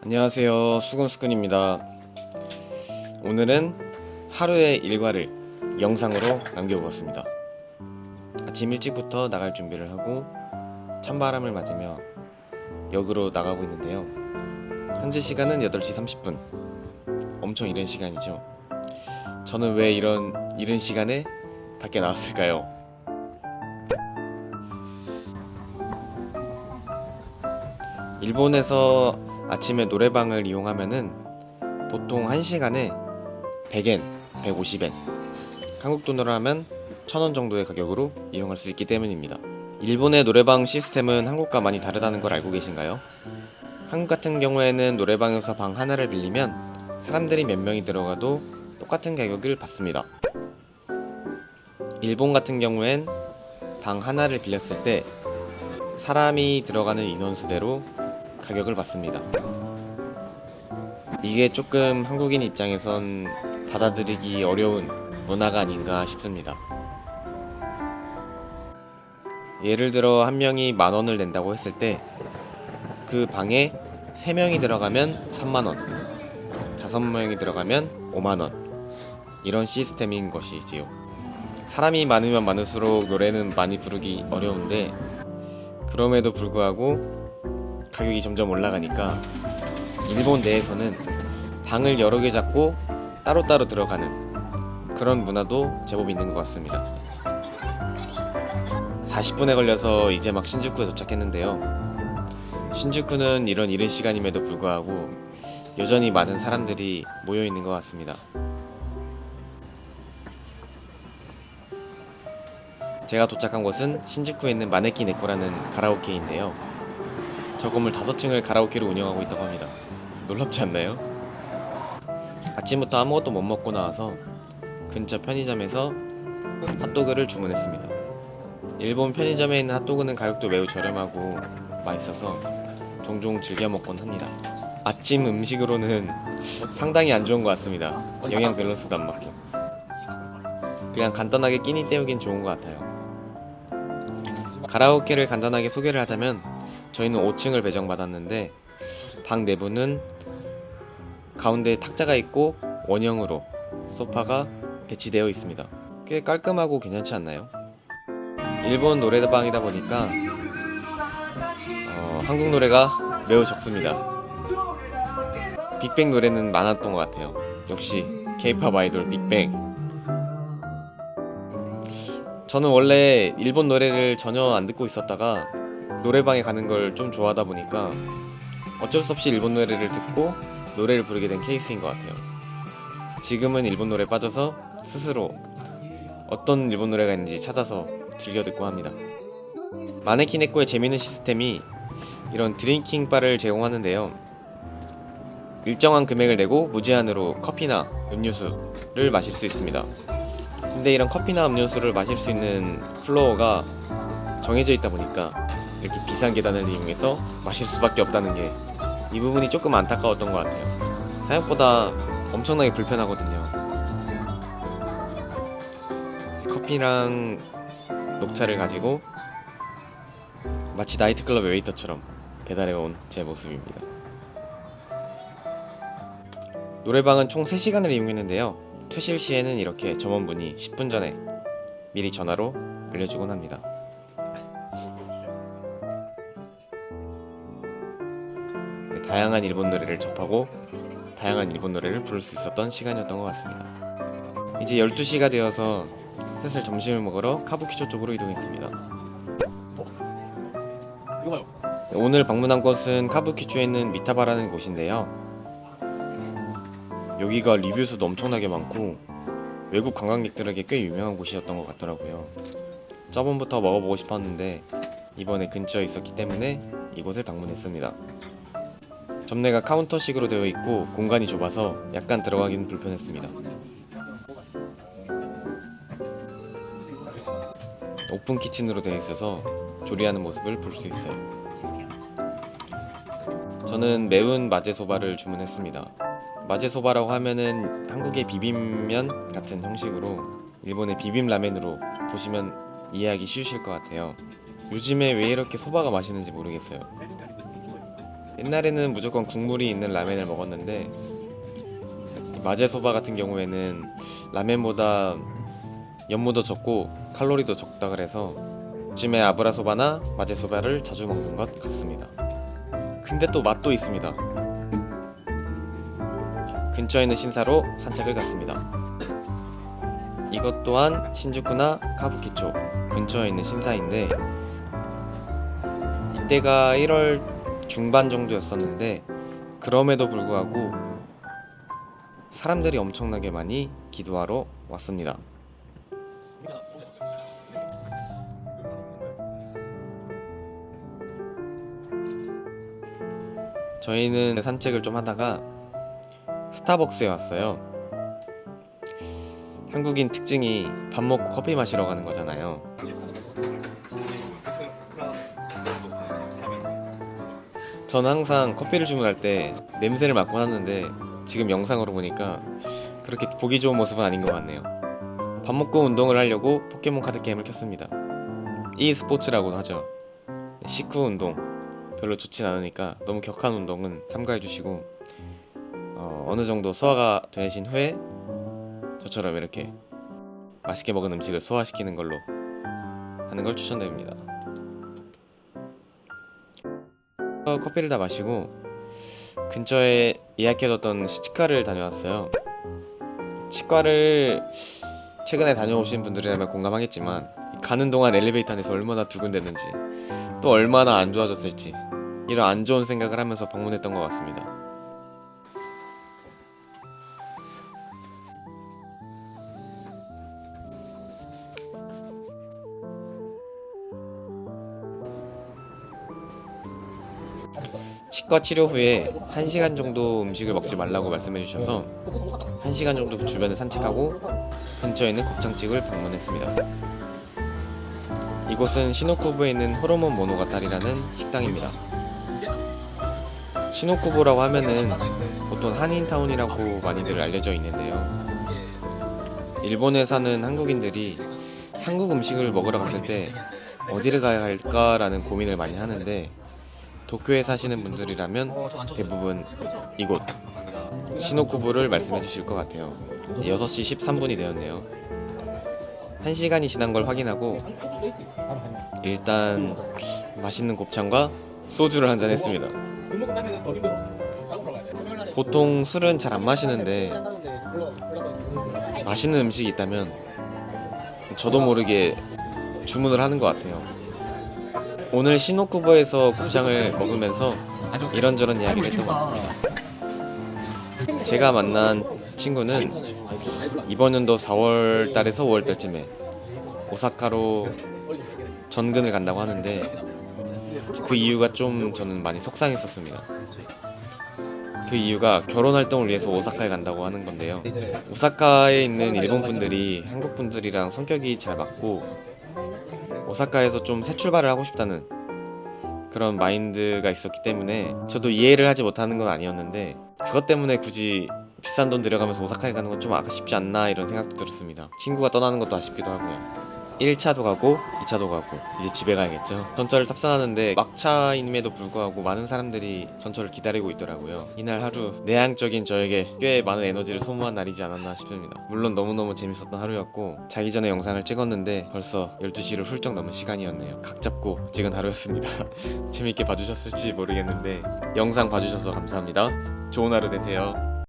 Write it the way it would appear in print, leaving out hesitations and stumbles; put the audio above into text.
안녕하세요, 수근수근입니다. 오늘은 하루의 일과를 영상으로 남겨보았습니다. 아침 일찍부터 나갈 준비를 하고 찬바람을 맞으며 역으로 나가고 있는데요. 현재 시간은 8시 30분. 엄청 이른 시간이죠. 저는 왜 이런 이른 시간에 밖에 나왔을까요? 일본에서 아침에 노래방을 이용하면은 보통 1시간에 100엔, 150엔, 한국 돈으로 하면 1000원 정도의 가격으로 이용할 수 있기 때문입니다. 일본의 노래방 시스템은 한국과 많이 다르다는 걸 알고 계신가요? 한국 같은 경우에는 노래방에서 방 하나를 빌리면 사람들이 몇 명이 들어가도 똑같은 가격을 받습니다. 일본 같은 경우엔 방 하나를 빌렸을 때 사람이 들어가는 인원수대로 가격을 받습니다. 이게 조금 한국인 입장에선 받아들이기 어려운 문화가 아닌가 싶습니다. 예를 들어 한 명이 10,000원을 낸다고 했을 때 그 방에 3명이 들어가면 30,000원, 5명이 들어가면 50,000원, 이런 시스템인 것이지요. 사람이 많으면 많을수록 노래는 많이 부르기 어려운데 그럼에도 불구하고 가격이 점점 올라가니까 일본 내에서는 방을 여러 개 잡고 따로따로 들어가는 그런 문화도 제법 있는 것 같습니다. 40분에 걸려서 이제 막 신주쿠에 도착했는데요. 신주쿠는 이런 이른 시간임에도 불구하고 여전히 많은 사람들이 모여 있는 것 같습니다. 제가 도착한 곳은 신주쿠에 있는 마네키 네코라는 가라오케인데요. 저 건물 5층을 가라오케로 운영하고 있다고 합니다. 놀랍지 않나요? 아침부터 아무것도 못 먹고 나와서 근처 편의점에서 핫도그를 주문했습니다. 일본 편의점에 있는 핫도그는 가격도 매우 저렴하고 맛있어서 종종 즐겨 먹곤 합니다. 아침 음식으로는 상당히 안 좋은 것 같습니다. 영양 밸런스도 안 맞고 그냥 간단하게 끼니 때우긴 좋은 것 같아요. 가라오케를 간단하게 소개를 하자면 저희는 5층을 배정받았는데 방 내부는 가운데에 탁자가 있고 원형으로 소파가 배치되어 있습니다. 꽤 깔끔하고 괜찮지 않나요? 일본 노래방이다 보니까 한국 노래가 매우 적습니다. 빅뱅 노래는 많았던 것 같아요. 역시 K-pop 아이돌 빅뱅. 저는 원래 일본 노래를 전혀 안 듣고 있었다가 노래방에 가는 걸 좀 좋아하다 보니까 어쩔 수 없이 일본 노래를 듣고 노래를 부르게 된 케이스인 것 같아요. 지금은 일본 노래에 빠져서 스스로 어떤 일본 노래가 있는지 찾아서 즐겨 듣고 합니다. 마네키 네코의 재미있는 시스템이 이런 드링킹 바를 제공하는데요. 일정한 금액을 내고 무제한으로 커피나 음료수를 마실 수 있습니다. 근데 이런 커피나 음료수를 마실 수 있는 플로어가 정해져 있다 보니까 이렇게 비싼 계단을 이용해서 마실 수밖에 없다는 게 이 부분이 조금 안타까웠던 것 같아요. 생각보다 엄청나게 불편하거든요. 커피랑 녹차를 가지고 마치 나이트클럽 웨이터처럼 배달해온 제 모습입니다. 노래방은 총 3시간을 이용했는데요. 퇴실 시에는 이렇게 점원분이 10분 전에 미리 전화로 알려주곤 합니다. 다양한 일본 노래를 접하고 다양한 일본 노래를 부를 수 있었던 시간이었던 것 같습니다. 이제 12시가 되어서 슬슬 점심을 먹으러 카부키초 쪽으로 이동했습니다. 오늘 방문한 곳은 카부키초에 있는 미타바라는 곳인데요. 여기가 리뷰수도 엄청나게 많고 외국 관광객들에게 꽤 유명한 곳이었던 것 같더라고요. 저번부터 먹어보고 싶었는데 이번에 근처에 있었기 때문에 이곳을 방문했습니다. 점례가 카운터식으로 되어 있고 공간이 좁아서 약간 들어가기는 불편했습니다. 오픈 키친으로 되어 있어서 조리하는 모습을 볼 수 있어요. 저는 매운 마제소바를 주문했습니다. 마제소바라고 하면은 한국의 비빔면 같은 형식으로 일본의 비빔라멘으로 보시면 이해하기 쉬우실 것 같아요. 요즘에 왜 이렇게 소바가 맛있는지 모르겠어요. 옛날에는 무조건 국물이 있는 라멘을 먹었는데 마제소바 같은 경우에는 라멘보다 염무도 적고 칼로리도 적다 그래서 요즘에 아브라소바나 마제소바를 자주 먹는 것 같습니다. 근데 또 맛도 있습니다. 근처에 있는 신사로 산책을 갔습니다. 이것 또한 신주쿠나 카부키초 근처에 있는 신사인데 이때가 1월 중반 정도였었는데 그럼에도 불구하고 사람들이 엄청나게 많이 기도하러 왔습니다. 저희는 산책을 좀 하다가 스타벅스에 왔어요. 한국인 특징이 밥 먹고 커피 마시러 가는 거잖아요. 저는 항상 커피를 주문할 때 냄새를 맡곤 하는데 지금 영상으로 보니까 그렇게 보기 좋은 모습은 아닌 것 같네요. 밥 먹고 운동을 하려고 포켓몬 카드 게임을 켰습니다. e스포츠라고도 하죠. 식후 운동 별로 좋진 않으니까 너무 격한 운동은 삼가해 주시고 어느 정도 소화가 되신 후에 저처럼 이렇게 맛있게 먹은 음식을 소화시키는 걸로 하는 걸 추천드립니다. 커피를 다 마시고 근처에 예약해뒀던 치과를 다녀왔어요. 치과를 최근에 다녀오신 분들이라면 공감하겠지만 가는 동안 엘리베이터 안에서 얼마나 두근댔는지 또 얼마나 안 좋아졌을지 이런 안 좋은 생각을 하면서 방문했던 것 같습니다. 치과 치료 후에 1시간 정도 음식을 먹지 말라고 말씀해 주셔서 1시간 정도 주변을 산책하고 근처에 있는 곱창집을 방문했습니다. 이곳은 시노쿠부에 있는 호르몬 모노가타리라는 식당입니다. 시노쿠부라고 하면은 보통 한인타운이라고 많이들 알려져 있는데요. 일본에 사는 한국인들이 한국 음식을 먹으러 갔을 때 어디를 가야 할까라는 고민을 많이 하는데 도쿄에 사시는 분들이라면 대부분 이곳 시노쿠부를 말씀해 주실 것 같아요. 6시 13분이 되었네요. 1시간이 지난 걸 확인하고 일단 맛있는 곱창과 소주를 한잔 했습니다. 보통 술은 잘 안 마시는데 맛있는 음식이 있다면 저도 모르게 주문을 하는 것 같아요. 오늘 시노쿠보에서 곱창을 먹으면서 이런저런 이야기를 했던 것 같습니다. 제가 만난 친구는 이번 연도 4월 달에서 5월 달쯤에 오사카로 전근을 간다고 하는데 그 이유가 좀 저는 많이 속상했었습니다. 그 이유가 결혼 활동을 위해서 오사카에 간다고 하는 건데요. 오사카에 있는 일본 분들이 한국 분들이랑 성격이 잘 맞고 오사카에서 좀 새 출발을 하고 싶다는 그런 마인드가 있었기 때문에 저도 이해를 하지 못하는 건 아니었는데 그것 때문에 굳이 비싼 돈 들여가면서 오사카에 가는 건 좀 아쉽지 않나 이런 생각도 들었습니다. 친구가 떠나는 것도 아쉽기도 하고요. 1차도 가고 2차도 가고 이제 집에 가야겠죠. 전철을 탑승하는데 막차임에도 불구하고 많은 사람들이 전철을 기다리고 있더라고요. 이날 하루 내향적인 저에게 꽤 많은 에너지를 소모한 날이지 않았나 싶습니다. 물론 너무너무 재밌었던 하루였고 자기 전에 영상을 찍었는데 벌써 12시를 훌쩍 넘은 시간이었네요. 각 잡고 찍은 하루였습니다. 재밌게 봐주셨을지 모르겠는데 영상 봐주셔서 감사합니다. 좋은 하루 되세요.